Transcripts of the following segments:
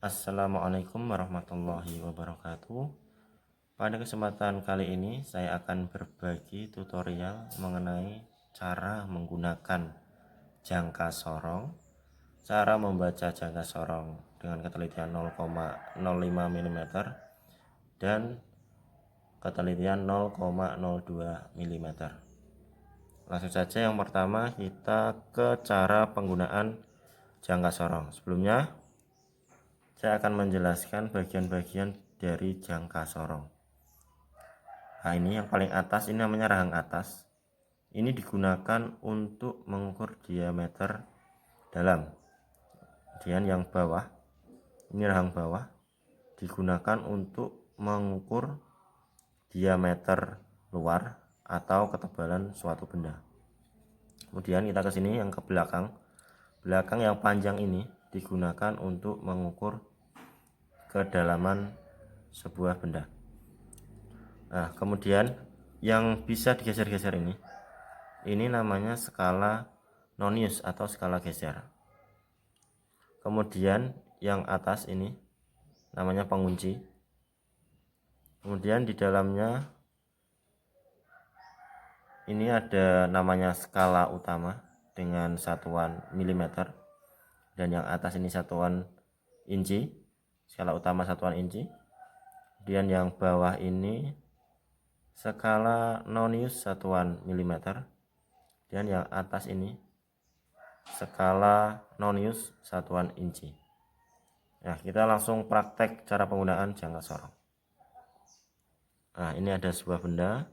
Assalamualaikum warahmatullahi wabarakatuh. Pada kesempatan kali ini saya akan berbagi tutorial mengenai cara menggunakan jangka sorong, cara membaca jangka sorong dengan ketelitian 0,05 mm dan ketelitian 0,02 mm. Langsung saja, yang pertama kita ke cara penggunaan jangka sorong. Sebelumnya saya akan menjelaskan bagian-bagian dari jangka sorong. Nah, ini yang paling atas, ini namanya rahang atas. Ini digunakan untuk mengukur diameter dalam. Kemudian yang bawah, ini rahang bawah, digunakan untuk mengukur diameter luar atau ketebalan suatu benda. Kemudian kita ke sini yang ke belakang. Belakang yang panjang ini digunakan untuk mengukur kedalaman sebuah benda. Nah, kemudian yang bisa digeser-geser ini namanya skala nonius atau skala geser. Kemudian yang atas ini namanya pengunci. Kemudian di dalamnya ini ada namanya skala utama dengan satuan milimeter, dan yang atas ini satuan inci. Skala utama satuan inci. Kemudian yang bawah ini skala nonius satuan milimeter, dan yang atas ini skala nonius satuan inci. Nah, kita langsung praktek cara penggunaan jangka sorong. Nah, ini ada sebuah benda.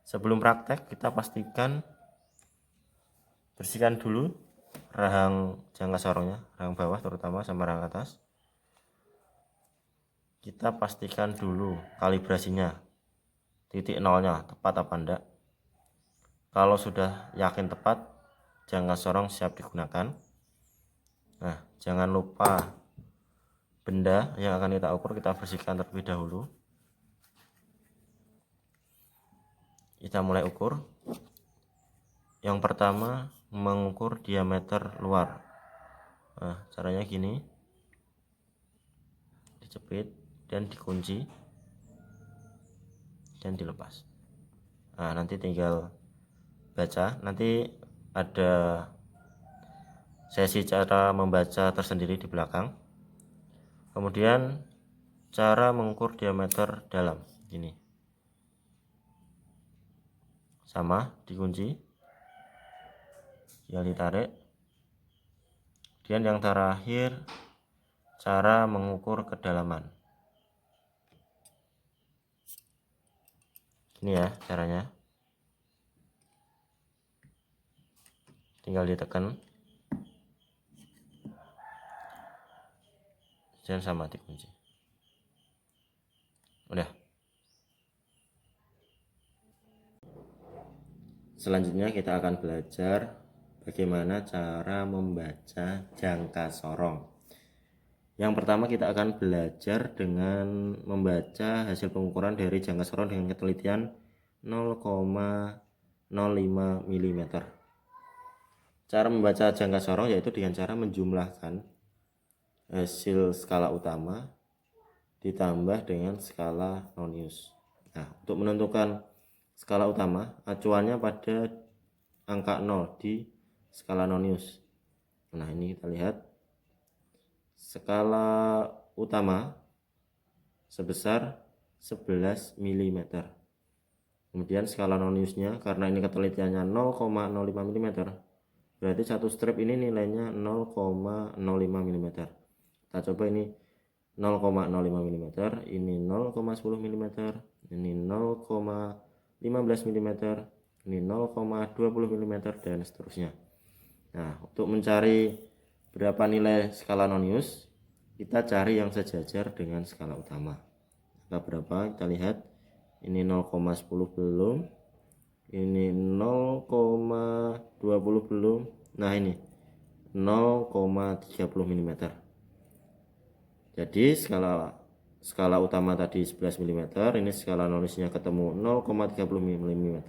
Sebelum praktek kita pastikan bersihkan dulu rahang jangka sorongnya, rahang bawah terutama sama rahang atas. Kita pastikan dulu kalibrasinya, titik nolnya tepat apa enggak. Kalau sudah yakin tepat, jangka sorong siap digunakan. Nah, jangan lupa benda yang akan kita ukur kita bersihkan terlebih dahulu. Kita mulai ukur. Yang pertama, mengukur diameter luar. Nah, caranya gini, dijepit dan dikunci dan dilepas. Nah, nanti tinggal baca. Nanti ada sesi cara membaca tersendiri di belakang. Kemudian cara mengukur diameter dalam ini sama, dikunci, tinggal ditarik. Kemudian yang terakhir cara mengukur kedalaman. Ini ya caranya, tinggal ditekan dan sama dikunci. Udah. Selanjutnya kita akan belajar bagaimana cara membaca jangka sorong. Yang pertama kita akan belajar dengan membaca hasil pengukuran dari jangka sorong dengan ketelitian 0,05 mm. Cara membaca jangka sorong yaitu dengan cara menjumlahkan hasil skala utama ditambah dengan skala nonius. Nah, untuk menentukan skala utama, acuannya pada angka 0 di skala nonius. Nah, ini kita lihat skala utama sebesar 11 mm. Kemudian skala noniusnya, karena ini ketelitiannya 0,05 mm, berarti satu strip ini nilainya 0,05 mm. Kita coba ini 0,05 mm, ini 0,10 mm, ini 0,15 mm, ini 0,20 mm, dan seterusnya. Nah, untuk mencari berapa nilai skala nonius, kita cari yang sejajar dengan skala utama. Maka berapa? Kita lihat, ini 0,10 belum, ini 0,20 belum, nah ini 0,30 mm. Jadi skala utama tadi 11 mm, ini skala noniusnya ketemu 0,30 mm.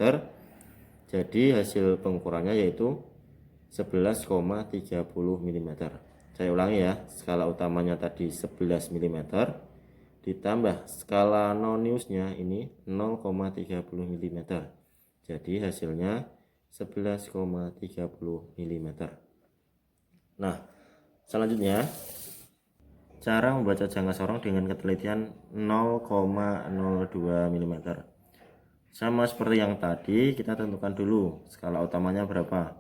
Jadi hasil pengukurannya yaitu 11,30 mm. Saya ulangi ya, skala utamanya tadi 11 mm ditambah skala noniusnya ini 0,30 mm. Jadi hasilnya 11,30 mm. Nah, selanjutnya cara membaca jangka sorong dengan ketelitian 0,02 mm. Sama seperti yang tadi, kita tentukan dulu skala utamanya berapa.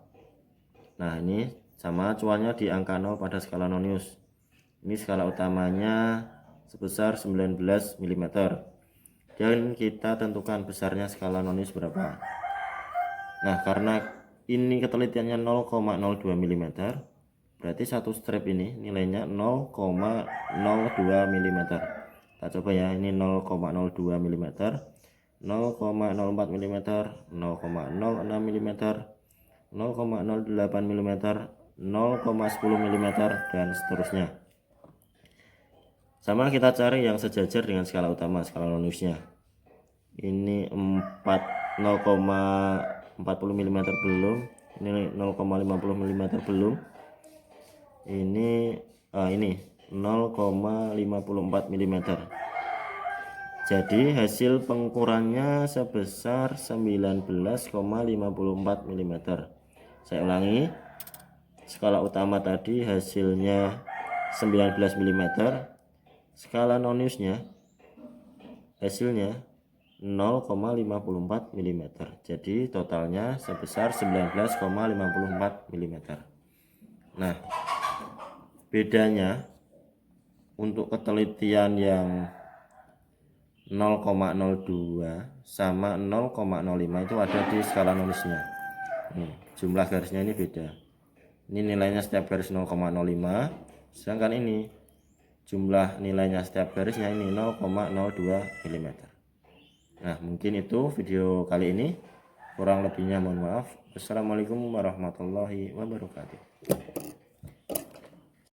Nah, ini sama acuannya di angka 0 pada skala nonius. Ini skala utamanya sebesar 19 mm. Dan kita tentukan besarnya skala nonius berapa. Nah, karena ini ketelitiannya 0,02 mm, berarti satu strip ini nilainya 0,02 mm. Kita coba ya, ini 0,02 mm, 0,04 mm, 0,06 mm, 0,08 mm, 0,10 mm, dan seterusnya. Sama kita cari yang sejajar dengan skala utama, skala noniusnya. Ini 0,40 mm belum, ini 0,50 mm belum. Ini 0,54 mm. Jadi hasil pengukurannya sebesar 19,54 mm. Saya ulangi, skala utama tadi hasilnya 19 mm, skala noniusnya hasilnya 0,54 mm. Jadi totalnya sebesar 19,54 mm. Nah, bedanya untuk ketelitian yang 0,02 sama 0,05 itu ada di skala noniusnya. Jumlah garisnya ini beda. Ini nilainya setiap garis 0,05, sedangkan ini jumlah nilainya setiap garisnya ini 0,02 mm. Nah, mungkin itu video kali ini. Kurang lebihnya mohon maaf. Wassalamualaikum warahmatullahi wabarakatuh.